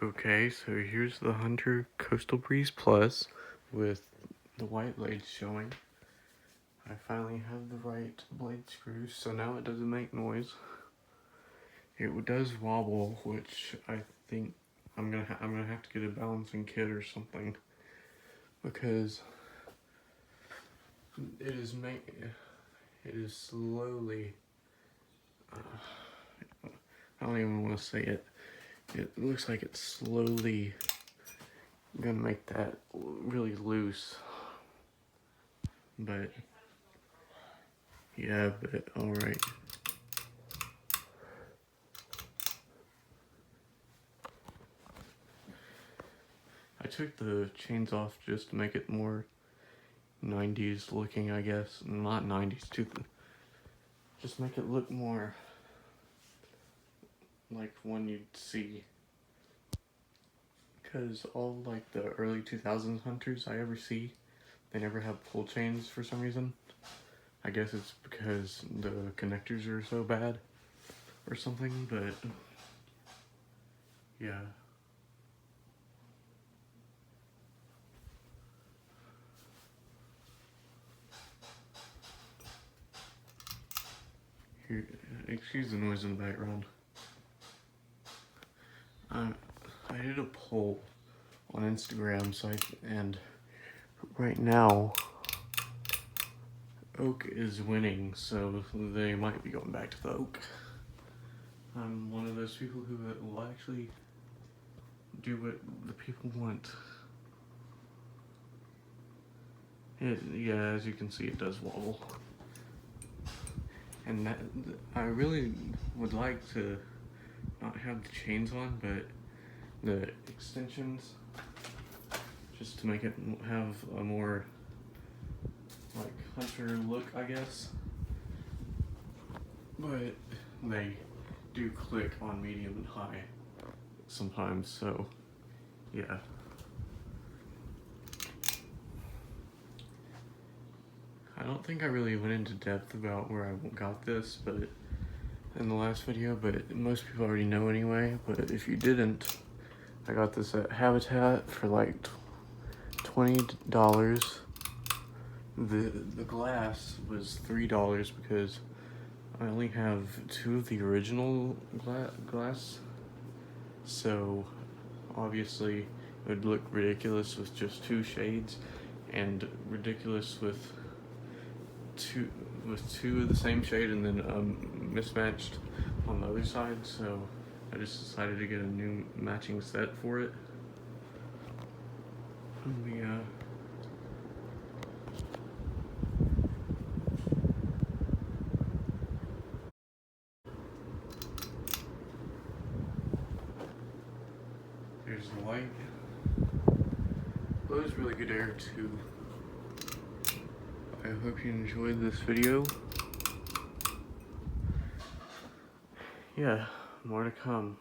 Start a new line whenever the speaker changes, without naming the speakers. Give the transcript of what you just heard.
Okay, so here's the Hunter Coastal Breeze Plus with the white blades showing. I finally have the right blade screws, so now it doesn't make noise. It does wobble, which I think I'm gonna have to get a balancing kit or something, because it is slowly. I don't even want to say it. It looks like it's slowly gonna make that really loose. But yeah, but alright. I took the chains off just to make it more 90s looking, I guess. Not 90s, too. Just make it look more like one you'd see. Because all like the early 2000s hunters I ever see, they never have pull chains for some reason. I guess it's because the connectors are so bad or something, but yeah. Here, excuse the noise in the background. I did a poll on Instagram, and right now Oak is winning, so they might be going back to the Oak. I'm one of those people who will actually do what the people want. Yeah, as you can see, it does wobble. And I really would like to not have the chains on, but the extensions, just to make it have a more like hunter look, I guess. But they do click on medium and high sometimes, so yeah. I don't think I really went into depth about where I got this, but in the last video, but most people already know anyway. But if you didn't, I got this at Habitat for like $20. The glass was $3 because I only have 2 of the original glass, so obviously it would look ridiculous with just 2 shades, and ridiculous with two of the same shade and then mismatched on the other side. So I just decided to get a new matching set for it. Yeah. Here's the light. Blows really good air too. I hope you enjoyed this video. Yeah, more to come.